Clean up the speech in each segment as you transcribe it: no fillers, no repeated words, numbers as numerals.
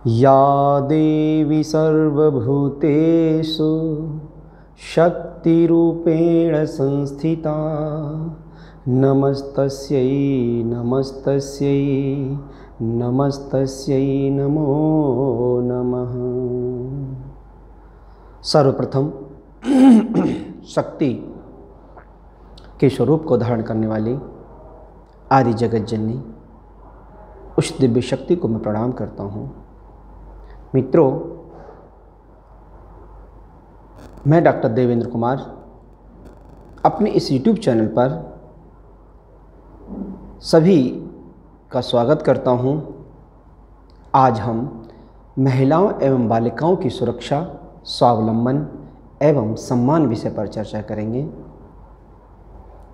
या देवी सर्वभूतेषु शक्तिरूपेण संस्थिता नमस्तस्यै नमस्तस्यै नमस्तस्यै नमो नमः। सर्वप्रथम शक्ति के स्वरूप को धारण करने वाली आदि जगत जननी उस दिव्य शक्ति को मैं प्रणाम करता हूँ। मित्रों, मैं डॉक्टर देवेंद्र कुमार अपने इस YouTube चैनल पर सभी का स्वागत करता हूँ। आज हम महिलाओं एवं बालिकाओं की सुरक्षा, स्वावलंबन एवं सम्मान विषय पर चर्चा करेंगे।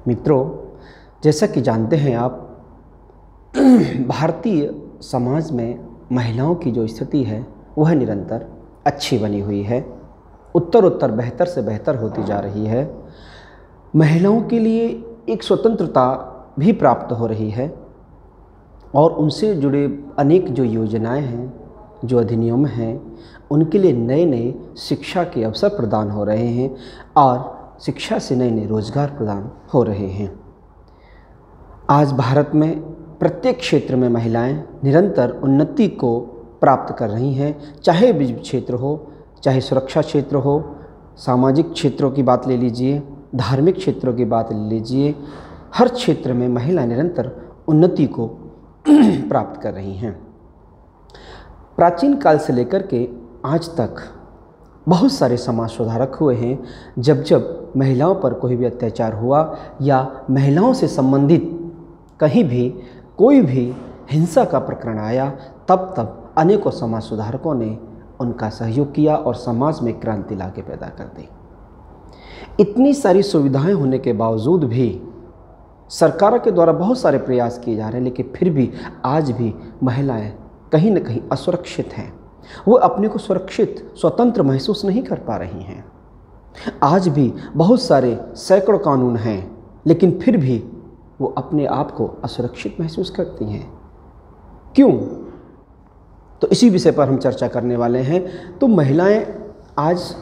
मित्रों, जैसा कि जानते हैं आप, भारतीय समाज में महिलाओं की जो स्थिति है वह निरंतर अच्छी बनी हुई है, उत्तर बेहतर से बेहतर होती जा रही है। महिलाओं के लिए एक स्वतंत्रता भी प्राप्त हो रही है और उनसे जुड़े अनेक जो योजनाएं हैं, जो अधिनियम हैं, उनके लिए नए नए शिक्षा के अवसर प्रदान हो रहे हैं और शिक्षा से नए नए रोजगार प्रदान हो रहे हैं। आज भारत में प्रत्येक क्षेत्र में महिलाएं निरंतर उन्नति को प्राप्त कर रही हैं, चाहे बिजली क्षेत्र हो, चाहे सुरक्षा क्षेत्र हो, सामाजिक क्षेत्रों की बात ले लीजिए, धार्मिक क्षेत्रों की बात ले लीजिए, हर क्षेत्र में महिला निरंतर उन्नति को प्राप्त कर रही हैं। प्राचीन काल से लेकर के आज तक बहुत सारे समाज सुधारक हुए हैं। जब जब महिलाओं पर कोई भी अत्याचार हुआ या महिलाओं से संबंधित कहीं भी कोई भी हिंसा का प्रकरण आया, तब तब अनेकों समाज सुधारकों ने उनका सहयोग किया और समाज में क्रांति लाके पैदा कर दी। इतनी सारी सुविधाएं होने के बावजूद भी सरकारों के द्वारा बहुत सारे प्रयास किए जा रहे हैं, लेकिन फिर भी आज भी महिलाएं कहीं न कहीं असुरक्षित हैं। वो अपने को सुरक्षित, स्वतंत्र महसूस नहीं कर पा रही हैं। आज भी बहुत सारे सैकड़ों कानून हैं, लेकिन फिर भी वो अपने आप को असुरक्षित महसूस करती हैं। क्यों? तो इसी विषय पर हम चर्चा करने वाले हैं। तो महिलाएं आज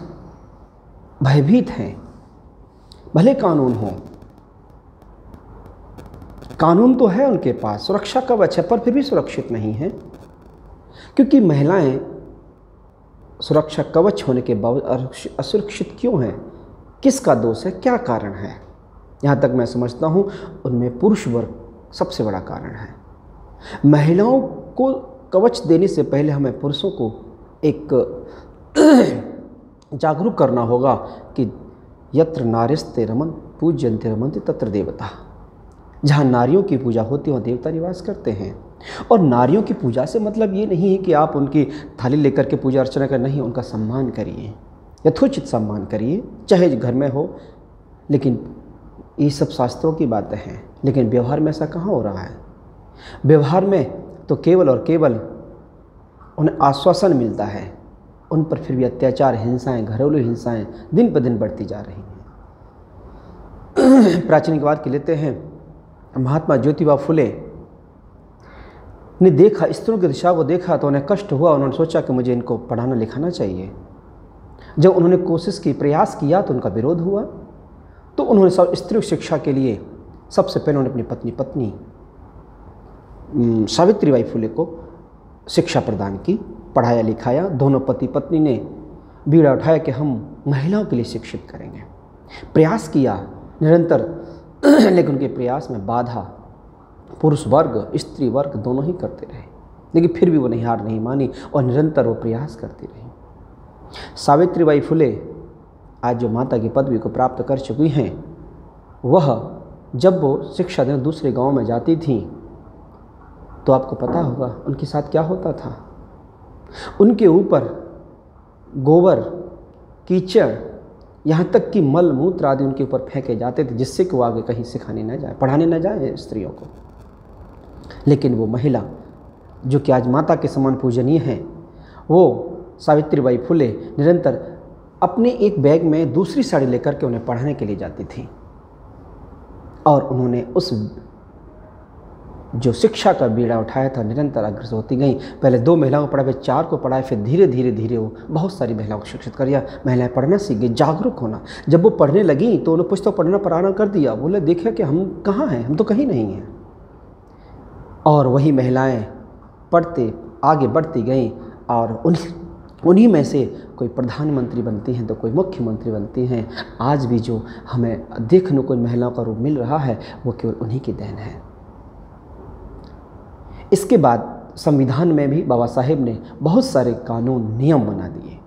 भयभीत हैं। भले कानून हो, कानून तो है उनके पास, सुरक्षा कवच है, पर फिर भी सुरक्षित नहीं है। क्योंकि महिलाएं सुरक्षा कवच होने के बावजूद असुरक्षित क्यों हैं? किसका दोष है? क्या कारण है? यहाँ तक मैं समझता हूँ उनमें पुरुष वर्ग सबसे बड़ा कारण है। महिलाओं को कवच देने से पहले हमें पुरुषों को एक जागरूक करना होगा कि यत्र नार्यस्ते रमन पूज्यन्ते रमन्ते तत्र देवता। जहाँ नारियों की पूजा होती है वहाँ देवता निवास करते हैं। और नारियों की पूजा से मतलब ये नहीं है कि आप उनकी थाली लेकर के पूजा अर्चना कर, नहीं, उनका सम्मान करिए, यथोचित सम्मान करिए, चाहे घर में हो। लेकिन ये सब शास्त्रों की बातें हैं, लेकिन व्यवहार में ऐसा कहाँ हो रहा है? व्यवहार में तो केवल और केवल उन्हें आश्वासन मिलता है, उन पर फिर भी अत्याचार, हिंसाएं, घरेलू हिंसाएं दिन पर दिन बढ़ती जा रही हैं। प्राचीनवाद की लेते हैं, महात्मा ज्योतिबा फुले ने देखा, स्त्रियों की दिशा को देखा तो उन्हें कष्ट हुआ। उन्होंने सोचा कि मुझे इनको पढ़ाना लिखाना चाहिए। जब उन्होंने कोशिश की, प्रयास किया, तो उनका विरोध हुआ। तो उन्होंने स्त्री शिक्षा के लिए सबसे पहले उन्होंने अपनी पत्नी सावित्रीबाई फुले को शिक्षा प्रदान की, पढ़ाया लिखाया। दोनों पति पत्नी ने बीड़ा उठाया कि हम महिलाओं के लिए शिक्षित करेंगे। प्रयास किया निरंतर, लेकिन उनके प्रयास में बाधा पुरुष वर्ग, स्त्री वर्ग दोनों ही करते रहे। लेकिन फिर भी वो हार नहीं मानी और निरंतर वो प्रयास करती रही। सावित्रीबाई फुले आज जो माता की पदवी को प्राप्त कर चुकी हैं, वह जब वो शिक्षा देने दूसरे गांव में जाती थीं, तो आपको पता होगा उनके साथ क्या होता था। उनके ऊपर गोबर, कीचड़, यहाँ तक कि मल मूत्र आदि उनके ऊपर फेंके जाते थे, जिससे कि वो आगे कहीं सिखाने न जाए, पढ़ाने न जाए स्त्रियों को। लेकिन वो महिला जो कि आज माता के समान पूजनीय है, वो सावित्रीबाई फुले निरंतर अपने एक बैग में दूसरी साड़ी लेकर के उन्हें पढ़ाने के लिए जाती थी। और उन्होंने उस जो शिक्षा का बीड़ा उठाया था निरंतर अग्रसर होती गई। पहले 2 महिलाओं को पढ़ा, फिर 4 को पढ़ाया, फिर धीरे धीरे धीरे वो बहुत सारी महिलाओं को शिक्षित कर दिया। महिलाएं पढ़ना सीख गई, जागरूक होना। जब वो पढ़ने लगी तो उन्होंने पुस्तक पढ़ना प्रारंभ कर दिया। बोले देखिए कि हम कहाँ हैं, हम तो कहीं नहीं हैं। और वही महिलाएं पढ़ते आगे बढ़ती गईं और उन्हीं में से कोई प्रधानमंत्री बनती हैं तो कोई मुख्यमंत्री बनती हैं। आज भी जो हमें देखने को महिलाओं का रूप मिल रहा है वो केवल उन्हीं की देन है। इसके बाद संविधान में भी बाबा साहेब ने बहुत सारे कानून नियम बना दिए,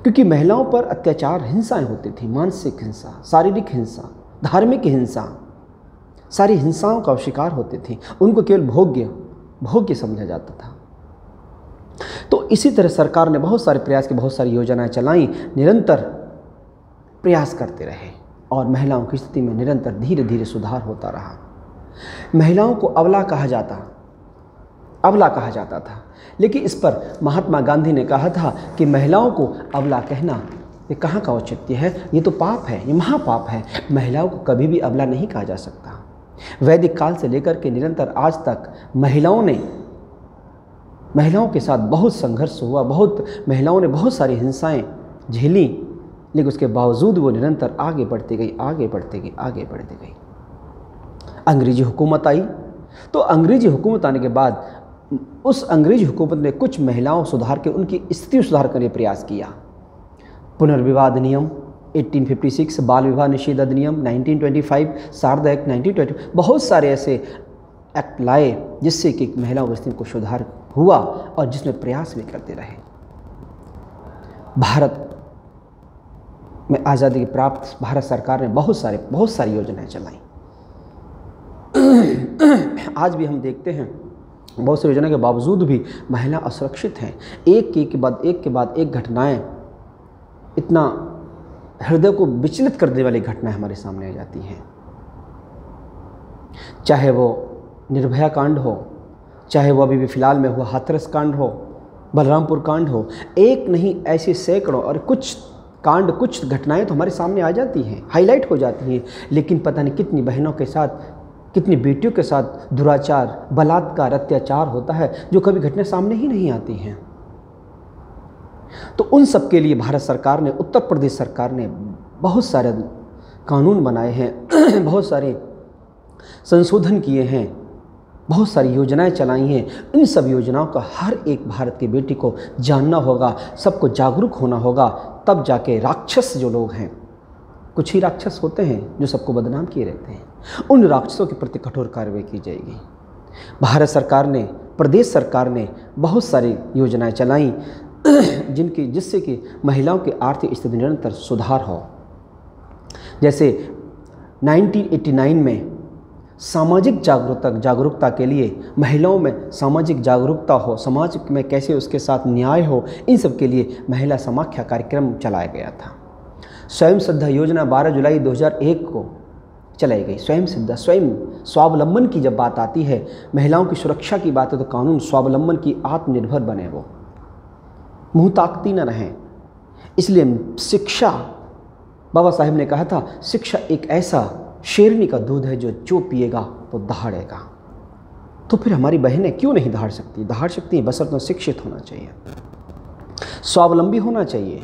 क्योंकि महिलाओं पर अत्याचार हिंसाएं होती थी, मानसिक हिंसा, शारीरिक हिंसा, धार्मिक हिंसा, सारी हिंसाओं का शिकार होती थी। उनको केवल भोग्य समझा जाता था। तो इसी तरह सरकार ने बहुत सारे प्रयास की, बहुत सारी योजनाएं चलाई, निरंतर प्रयास करते रहे और महिलाओं की स्थिति में निरंतर धीरे धीरे सुधार होता रहा। महिलाओं को अबला कहा जाता था, लेकिन इस पर महात्मा गांधी ने कहा था कि महिलाओं को अबला कहना ये कहाँ का औचित्य है, ये तो पाप है, ये महापाप है। महिलाओं को कभी भी अबला नहीं कहा जा सकता। वैदिक काल से लेकर के निरंतर आज तक महिलाओं के साथ बहुत संघर्ष हुआ, महिलाओं ने बहुत सारी हिंसाएं झेली, लेकिन उसके बावजूद वो निरंतर आगे बढ़ती गई। अंग्रेजी हुकूमत आई, तो अंग्रेजी हुकूमत आने के बाद उस अंग्रेजी हुकूमत ने कुछ महिलाओं सुधार के उनकी स्थिति सुधार करने का प्रयास किया। पुनर्विवाह अधिनियम 1856, बाल विवाह निषेध अधिनियम 1925, शारदा एक्ट 1920, बहुत सारे ऐसे एक्ट लाए जिससे कि महिलाओं की स्थिति को सुधार हुआ और जिसमें प्रयास भी करते रहे। भारत में आज़ादी प्राप्त भारत सरकार ने बहुत सारी योजनाएं चलाई। आज भी हम देखते हैं बहुत सी योजना के बावजूद भी महिला असुरक्षित हैं। एक के बाद एक घटनाएं, इतना हृदय को विचलित कर देने वाली घटनाएं हमारे सामने आ जाती हैं। चाहे वो निर्भया कांड हो, चाहे वो अभी भी फिलहाल में हुआ हाथरस कांड हो, बलरामपुर कांड हो, एक नहीं ऐसे सैकड़ों और कुछ घटनाएं तो हमारे सामने आ जाती हैं, हाईलाइट हो जाती हैं। लेकिन पता नहीं कितनी बहनों के साथ, कितनी बेटियों के साथ दुराचार, बलात्कार, अत्याचार होता है जो कभी घटना सामने ही नहीं आती हैं। तो उन सब के लिए भारत सरकार ने, उत्तर प्रदेश सरकार ने बहुत सारे कानून बनाए हैं, बहुत सारे संशोधन किए हैं, बहुत सारी योजनाएं चलाई हैं। इन सब योजनाओं का हर एक भारत की बेटी को जानना होगा, सबको जागरूक होना होगा, तब जाके राक्षस जो लोग हैं, कुछ ही राक्षस होते हैं जो सबको बदनाम किए रहते हैं, उन राक्षसों के प्रति कठोर कार्रवाई की जाएगी। भारत सरकार ने, प्रदेश सरकार ने बहुत सारी योजनाएं चलाई जिससे कि महिलाओं की आर्थिक स्थिति निरंतर सुधार हो। जैसे 1989 में सामाजिक जागरूकता के लिए, महिलाओं में सामाजिक जागरूकता हो, समाज में कैसे उसके साथ न्याय हो, इन सब के लिए महिला समाख्या कार्यक्रम चलाया गया था। स्वयं सिद्धा योजना 12 जुलाई 2001 को चलाई गई। स्वयं स्वावलंबन की जब बात आती है, महिलाओं की सुरक्षा की बात है, तो कानून स्वावलंबन की, आत्मनिर्भर बने, वो मुँह ताकती न रहें। इसलिए शिक्षा, बाबा साहेब ने कहा था, शिक्षा एक ऐसा शेरनी का दूध है जो पिएगा वो दहाड़ेगा। तो फिर हमारी बहनें क्यों नहीं दहाड़ सकती हैं, बशर्ते शिक्षित होना चाहिए, स्वावलंबी होना चाहिए।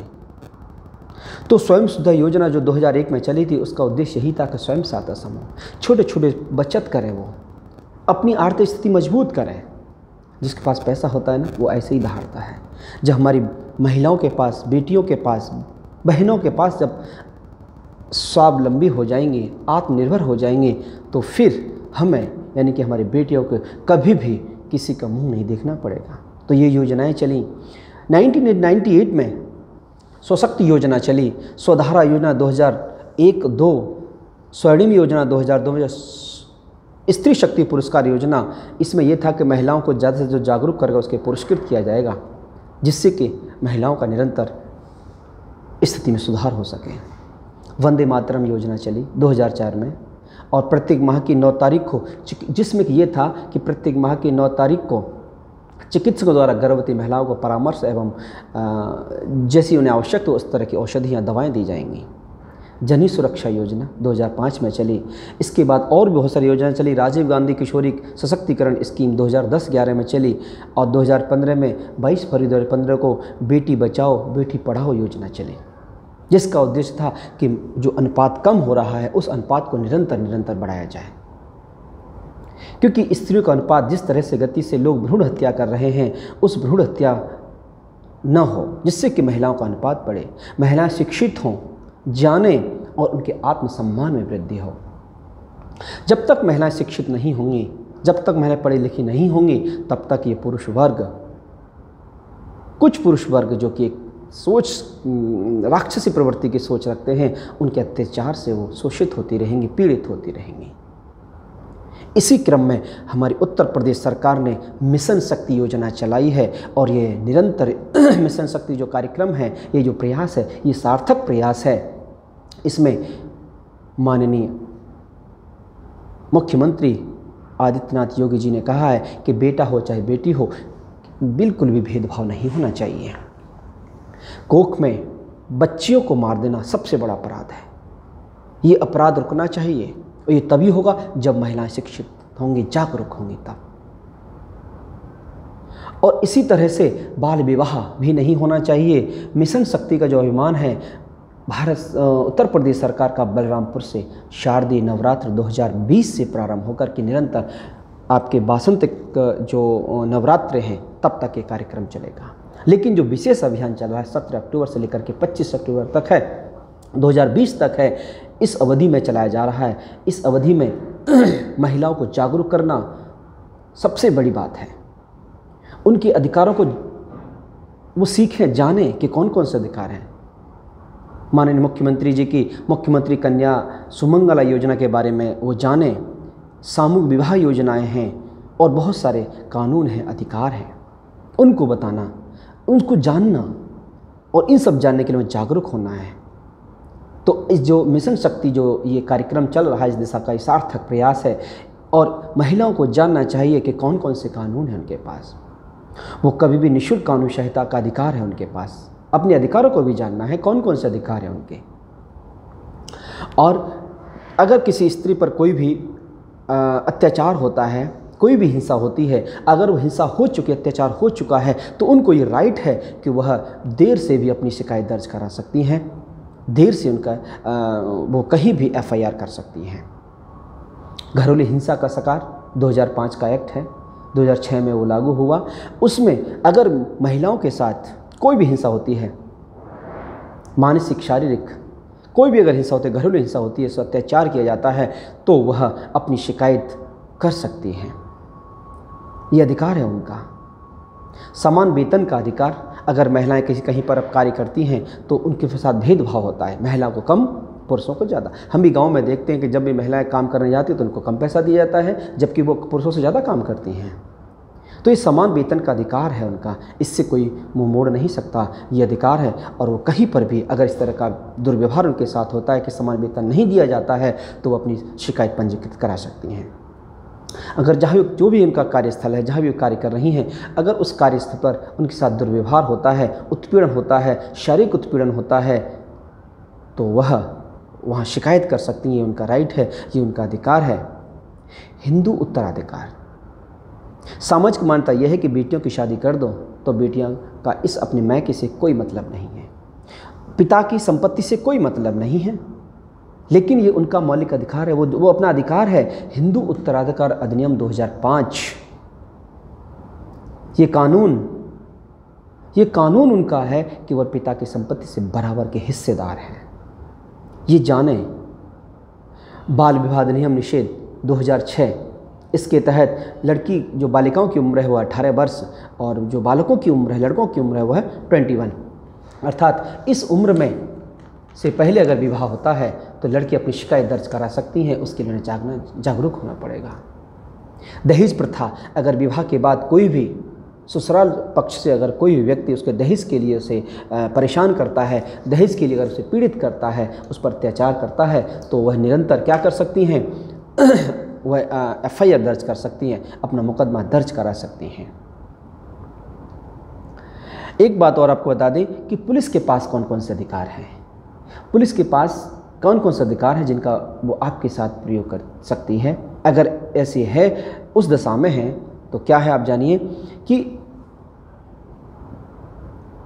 तो स्वयं सिद्धा योजना जो 2001 में चली थी, उसका उद्देश्य यही था कि स्वयं सहायता समूह छोटे छोटे बचत करें, वो अपनी आर्थिक स्थिति मजबूत करें। जिसके पास पैसा होता है ना, वो ऐसे ही दहाड़ता है। जब हमारी महिलाओं के पास, बेटियों के पास, बहनों के पास जब स्वावलंबी हो जाएंगे, आत्मनिर्भर हो जाएंगे, तो फिर हमें, यानी कि हमारी बेटियों को कभी भी किसी का मुंह नहीं देखना पड़ेगा। तो ये योजनाएं चली। 1998 में स्वशक्ति योजना चली, स्वधारा योजना 2001-2, स्वर्णिम योजना 2002, स्त्री शक्ति पुरस्कार योजना। इसमें यह था कि महिलाओं को ज़्यादा से ज़्यादा जागरूक करके उसके पुरस्कृत किया जाएगा, जिससे कि महिलाओं का निरंतर स्थिति में सुधार हो सके। वंदे मातरम योजना चली 2004 में, और प्रत्येक माह की 9 तारीख को, जिसमें कि ये था कि प्रत्येक माह की 9 तारीख को चिकित्सकों द्वारा गर्भवती महिलाओं को परामर्श एवं जैसी उन्हें आवश्यक हो उस तरह की औषधियाँ, दवाएं दी जाएंगी। जनी सुरक्षा योजना 2005 में चली। इसके बाद और भी बहुत सारी योजनाएं चली। राजीव गांधी किशोरी सशक्तिकरण स्कीम 2010-11 में चली और 2015 में 22 फरवरी 2015 को बेटी बचाओ बेटी पढ़ाओ योजना चली, जिसका उद्देश्य था कि जो अनुपात कम हो रहा है उस अनुपात को निरंतर बढ़ाया जाए, क्योंकि स्त्रियों का अनुपात जिस तरह से गति से लोग भ्रूण हत्या कर रहे हैं उस भ्रूण हत्या न हो, जिससे कि महिलाओं का अनुपात बढ़े, महिलाएं शिक्षित हों, जाने और उनके आत्मसम्मान में वृद्धि हो। जब तक महिलाएं शिक्षित नहीं होंगी, जब तक महिलाएं पढ़ी लिखी नहीं होंगी, तब तक ये पुरुष वर्ग, कुछ पुरुष वर्ग जो कि एक सोच राक्षसी प्रवृत्ति की सोच रखते हैं, उनके अत्याचार से वो शोषित होती रहेंगी, पीड़ित होती रहेंगी। इसी क्रम में हमारी उत्तर प्रदेश सरकार ने मिशन शक्ति योजना चलाई है और ये निरंतर मिशन शक्ति जो कार्यक्रम है, ये जो प्रयास है, ये सार्थक प्रयास है। इसमें माननीय मुख्यमंत्री आदित्यनाथ योगी जी ने कहा है कि बेटा हो चाहे बेटी हो, बिल्कुल भी भेदभाव नहीं होना चाहिए। कोख में बच्चियों को मार देना सबसे बड़ा अपराध है। ये अपराध रुकना चाहिए और ये तभी होगा जब महिलाएं शिक्षित होंगी, जागरूक होंगी तब। और इसी तरह से बाल विवाह भी नहीं होना चाहिए। मिशन शक्ति का जो अभियान है उत्तर प्रदेश सरकार का बलरामपुर से शारदीय नवरात्र 2020 से प्रारंभ होकर के निरंतर आपके वासंतिक जो नवरात्र हैं तब तक ये कार्यक्रम चलेगा। लेकिन जो विशेष अभियान चल रहा है 17 अक्टूबर से लेकर के 25 अक्टूबर तक है, 2020 तक है, इस अवधि में चलाया जा रहा है। इस अवधि में महिलाओं को जागरूक करना सबसे बड़ी बात है। उनके अधिकारों को वो सीखें, जानें कि कौन कौन से अधिकार हैं। माननीय मुख्यमंत्री जी की मुख्यमंत्री कन्या सुमंगला योजना के बारे में वो जानें, सामूहिक विवाह योजनाएं हैं और बहुत सारे कानून हैं, अधिकार हैं, उनको बताना, उनको जानना और इन सब जानने के लिए जागरूक होना है। तो इस जो मिशन शक्ति जो ये कार्यक्रम चल रहा है, इस दिशा का सार्थक प्रयास है और महिलाओं को जानना चाहिए कि कौन कौन से कानून हैं उनके पास। वो कभी भी निःशुल्क कानून सहायता का अधिकार है उनके पास। अपने अधिकारों को भी जानना है, कौन कौन से अधिकार हैं उनके। और अगर किसी स्त्री पर कोई भी अत्याचार होता है, कोई भी हिंसा होती है, अगर वो हिंसा हो चुकी, अत्याचार हो चुका है, तो उनको ये राइट है कि वह देर से भी अपनी शिकायत दर्ज करा सकती हैं, देर से उनका वो कहीं भी FIR कर सकती हैं। घरेलू हिंसा का शिकार 2005 का एक्ट है, 2006 में वो लागू हुआ। उसमें अगर महिलाओं के साथ कोई भी हिंसा होती है, मानसिक, शारीरिक, कोई भी अगर हिंसा होती है, घरेलू हिंसा होती है, सो अत्याचार किया जाता है, तो वह अपनी शिकायत कर सकती हैं। ये अधिकार है उनका। समान वेतन का अधिकार, अगर महिलाएं कहीं पर अब कार्य करती हैं तो उनके साथ भेदभाव होता है, महिलाओं को कम, पुरुषों को ज़्यादा। हम भी गांव में देखते हैं कि जब भी महिलाएं काम करने जाती हैं तो उनको कम पैसा दिया जाता है, जबकि वो पुरुषों से ज़्यादा काम करती हैं। तो ये समान वेतन का अधिकार है उनका, इससे कोई मुंह मोड़ नहीं सकता, ये अधिकार है। और वो कहीं पर भी अगर इस तरह का दुर्व्यवहार उनके साथ होता है कि समान वेतन नहीं दिया जाता है, तो वो अपनी शिकायत पंजीकृत करा सकती हैं। अगर जहाँ जो भी उनका कार्यस्थल है, जहाँ भी कार्य कर रही हैं, अगर उस कार्यस्थल पर उनके साथ दुर्व्यवहार होता है, उत्पीड़न होता है, शारीरिक उत्पीड़न होता है, तो वह वहाँ शिकायत कर सकती हैं। ये उनका राइट है, ये उनका अधिकार है। हिंदू उत्तराधिकार, सामाजिक मान्यता यह है कि बेटियों की शादी कर दो तो बेटियां का इस अपने मायके से कोई मतलब नहीं है, पिता की संपत्ति से कोई मतलब नहीं है, लेकिन ये उनका मौलिक अधिकार है, वो अपना अधिकार है। हिंदू उत्तराधिकार अधिनियम 2005, ये कानून उनका है कि वह पिता की संपत्ति से बराबर के हिस्सेदार हैं। ये जाने। बाल विवाह अधिनियम निषेध 2006, इसके तहत लड़की जो बालिकाओं की उम्र है वह 18 वर्ष और जो बालकों की उम्र है, लड़कों की उम्र है वह 21, अर्थात इस उम्र में से पहले अगर विवाह होता है तो लड़की अपनी शिकायत दर्ज करा सकती हैं। उसके लिए जागरूक होना पड़ेगा। दहेज प्रथा, अगर विवाह के बाद कोई भी ससुराल पक्ष से अगर कोई भी व्यक्ति उसके दहेज के लिए उसे परेशान करता है, दहेज के लिए अगर उसे पीड़ित करता है, उस पर अत्याचार करता है, तो वह निरंतर क्या कर सकती हैं वह FIR दर्ज कर सकती हैं, अपना मुकदमा दर्ज करा सकती हैं। एक बात और आपको बता दें कि पुलिस के पास कौन कौन से अधिकार हैं। पुलिस के पास कौन कौन से अधिकार हैं जिनका वो आपके साथ प्रयोग कर सकती है। अगर ऐसे है, उस दशा में है, तो क्या है आप जानिए कि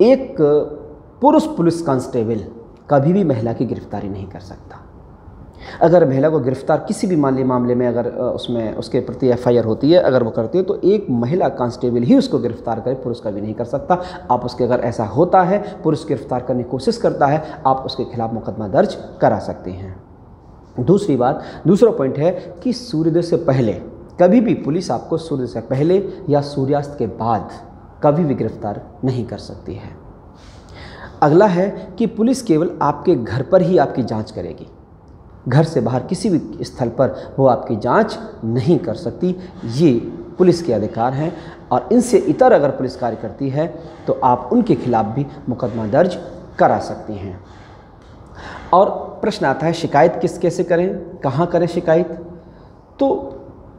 एक पुरुष पुलिस कांस्टेबल कभी भी महिला की गिरफ्तारी नहीं कर सकता। अगर महिला को गिरफ्तार किसी भी मामले में अगर उसमें उसके प्रति एफआईआर होती है, अगर वो करती है, तो एक महिला कांस्टेबल ही उसको गिरफ्तार करे, पुरुष कभी नहीं कर सकता। आप उसके, अगर ऐसा होता है, पुरुष गिरफ्तार करने की कोशिश करता है, आप उसके खिलाफ मुकदमा दर्ज करा सकते हैं। दूसरी बात, दूसरा पॉइंट है कि सूर्योदय से पहले कभी भी पुलिस आपको सूर्योदय से पहले या सूर्यास्त के बाद कभी भी गिरफ्तार नहीं कर सकती है। अगला है कि पुलिस केवल आपके घर पर ही आपकी जांच करेगी, घर से बाहर किसी भी स्थल पर वो आपकी जांच नहीं कर सकती। ये पुलिस के अधिकार हैं और इनसे इतर अगर पुलिस कार्य करती है तो आप उनके खिलाफ भी मुकदमा दर्ज करा सकती हैं। और प्रश्न आता है शिकायत कैसे करें, कहाँ करें शिकायत। तो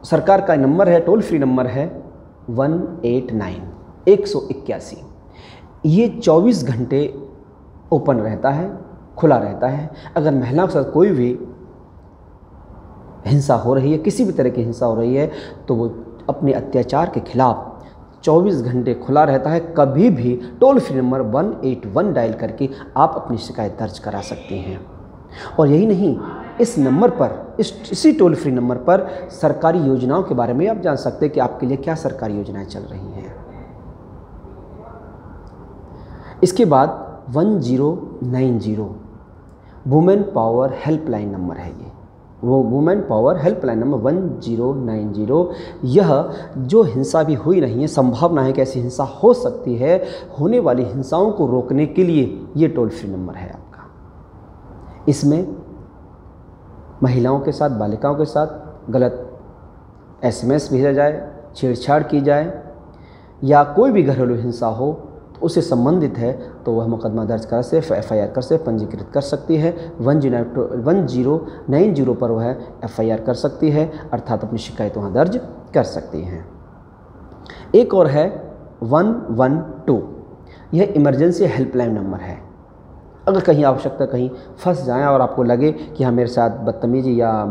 सरकार का नंबर है, टोल फ्री नंबर है 189 ये 24 घंटे ओपन रहता है, खुला रहता है। अगर महिलाओं के साथ कोई भी हिंसा हो रही है, किसी भी तरह की हिंसा हो रही है, तो वो अपने अत्याचार के खिलाफ 24 घंटे खुला रहता है। कभी भी टोल फ्री नंबर 181 डायल करके आप अपनी शिकायत दर्ज करा सकते हैं। और यही नहीं, इस नंबर पर, इसी टोल फ्री नंबर पर सरकारी योजनाओं के बारे में आप जान सकते हैं कि आपके लिए क्या सरकारी योजनाएं चल रही हैं। इसके बाद 1090 वुमेन पावर हेल्पलाइन नंबर है। ये वो वुमेन पावर हेल्पलाइन नंबर 1090, यह जो हिंसा भी हुई नहीं है, संभावना है कि ऐसी हिंसा हो सकती है, होने वाली हिंसाओं को रोकने के लिए ये टोल फ्री नंबर है आपका। इसमें महिलाओं के साथ, बालिकाओं के साथ गलत SMS भेजा जाए, छेड़छाड़ की जाए या कोई भी घरेलू हिंसा हो तो उससे संबंधित है तो वह मुकदमा दर्ज कर से, FIR कर से पंजीकृत कर सकती है। 1090 पर वह FIR कर सकती है, अर्थात अपनी शिकायत वहाँ दर्ज कर सकती हैं। एक और है 112, यह इमरजेंसी हेल्पलाइन नंबर है। अगर कहीं आवश्यकता, कहीं फंस जाएं और आपको लगे कि हाँ मेरे साथ बदतमीजी या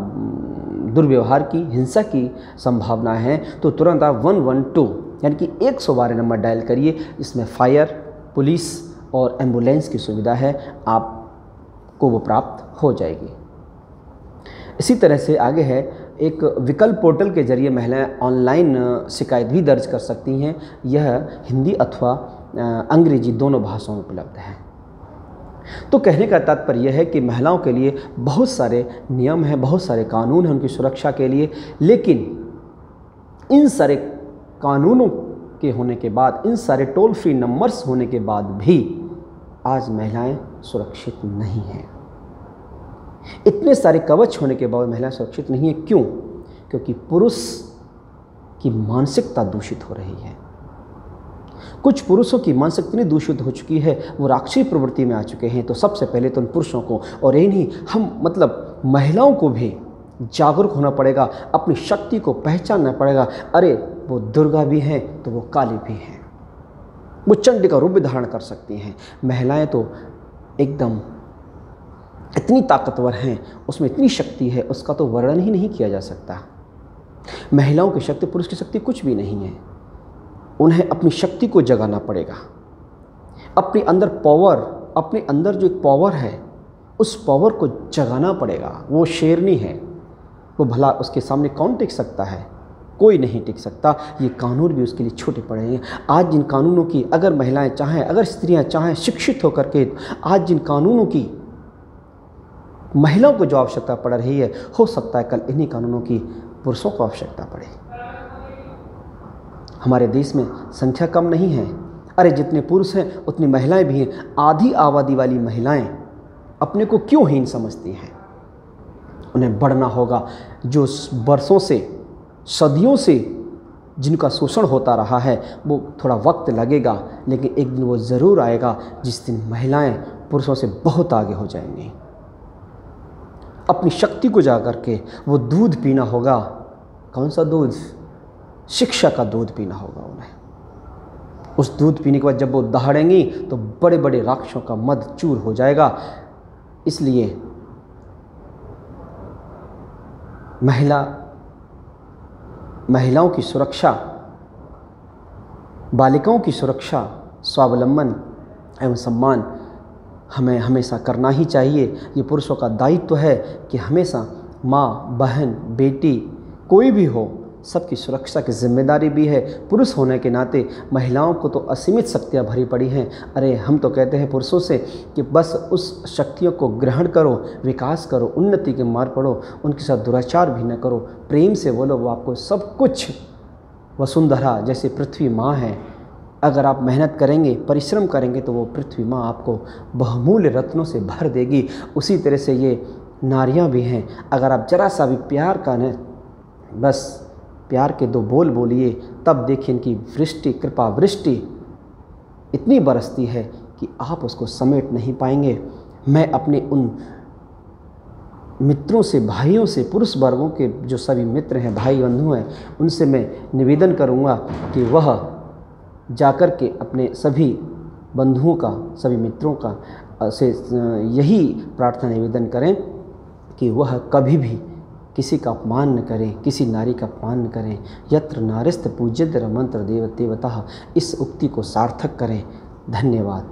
दुर्व्यवहार की, हिंसा की संभावना है, तो तुरंत आप 112 यानी कि 112 नंबर डायल करिए। इसमें फायर, पुलिस और एम्बुलेंस की सुविधा है, आपको वो प्राप्त हो जाएगी। इसी तरह से आगे है, एक विकल्प पोर्टल के जरिए महिलाएं ऑनलाइन शिकायत भी दर्ज कर सकती हैं। यह हिंदी अथवा अंग्रेजी दोनों भाषाओं में उपलब्ध है। तो कहने का तात्पर्य यह है कि महिलाओं के लिए बहुत सारे नियम हैं, बहुत सारे कानून हैं उनकी सुरक्षा के लिए, लेकिन इन सारे कानूनों के होने के बाद, इन सारे टोल फ्री नंबर्स होने के बाद भी आज महिलाएं सुरक्षित नहीं हैं। इतने सारे कवच होने के बाद महिलाएं सुरक्षित नहीं है। क्यों? क्योंकि पुरुष की मानसिकता दूषित हो रही है। कुछ पुरुषों की मानसिकता इतनी दूषित हो चुकी है, वो राक्षसी प्रवृत्ति में आ चुके हैं। तो सबसे पहले तो उन पुरुषों को, और यही नहीं, हम मतलब महिलाओं को भी जागरूक होना पड़ेगा, अपनी शक्ति को पहचानना पड़ेगा। अरे वो दुर्गा भी हैं तो वो काली भी हैं, वो चंडी का रूप भी धारण कर सकती हैं। महिलाएं तो एकदम इतनी ताकतवर हैं, उसमें इतनी शक्ति है, उसका तो वर्णन ही नहीं किया जा सकता। महिलाओं की शक्ति पुरुष की शक्ति कुछ भी नहीं है। उन्हें अपनी शक्ति को जगाना पड़ेगा, अपने अंदर पावर, अपने अंदर जो एक पावर है उस पावर को जगाना पड़ेगा। वो शेरनी है, वो भला उसके सामने कौन टिक सकता है? कोई नहीं टिक सकता। ये कानून भी उसके लिए छोटे पड़े हैं। आज जिन कानूनों की अगर महिलाएं चाहें, अगर स्त्रियां चाहें शिक्षित होकर के, आज जिन कानूनों की महिलाओं को जो आवश्यकता पड़ रही है, हो सकता है कल इन्हीं कानूनों की पुरुषों को आवश्यकता पड़े। हमारे देश में संख्या कम नहीं है। अरे जितने पुरुष हैं उतनी महिलाएं भी हैं। आधी आबादी वाली महिलाएं अपने को क्यों हीन समझती हैं? उन्हें बढ़ना होगा। जो बरसों से, सदियों से जिनका शोषण होता रहा है, वो थोड़ा वक्त लगेगा, लेकिन एक दिन वो ज़रूर आएगा जिस दिन महिलाएं पुरुषों से बहुत आगे हो जाएंगी। अपनी शक्ति को जाकर के वो दूध पीना होगा। कौन सा दूध? शिक्षा का दूध पीना होगा उन्हें। उस दूध पीने के बाद जब वो दहाड़ेंगी तो बड़े बड़े राक्षसों का मद चूर हो जाएगा। इसलिए महिलाओं की सुरक्षा, बालिकाओं की सुरक्षा, स्वावलंबन एवं सम्मान हमें हमेशा करना ही चाहिए। ये पुरुषों का दायित्व है कि हमेशा माँ, बहन, बेटी कोई भी हो, सबकी सुरक्षा की जिम्मेदारी भी है। पुरुष होने के नाते महिलाओं को तो असीमित शक्तियाँ भरी पड़ी हैं। अरे हम तो कहते हैं पुरुषों से कि बस उस शक्तियों को ग्रहण करो, विकास करो, उन्नति के मार्ग पढ़ो, उनके साथ दुराचार भी न करो, प्रेम से बोलो, वो आपको सब कुछ, वसुंधरा जैसे पृथ्वी माँ है, अगर आप मेहनत करेंगे, परिश्रम करेंगे तो वो पृथ्वी माँ आपको बहुमूल्य रत्नों से भर देगी। उसी तरह से ये नारियाँ भी हैं। अगर आप जरा सा भी प्यार का न, बस प्यार के दो बोल बोलिए, तब देखिए इनकी वृष्टि, कृपा वृष्टि इतनी बरसती है कि आप उसको समेट नहीं पाएंगे। मैं अपने उन मित्रों से, भाइयों से, पुरुष वर्गों के जो सभी मित्र हैं, भाई बंधु हैं, उनसे मैं निवेदन करूंगा कि वह जाकर के अपने सभी बंधुओं का, सभी मित्रों का से यही प्रार्थना निवेदन करें कि वह कभी भी किसी का अपमान न करें, किसी नारी का अपमान न करें। यत्र नारिस्त पूज्यते रमन्त्र देवता, इस उक्ति को सार्थक करें। धन्यवाद।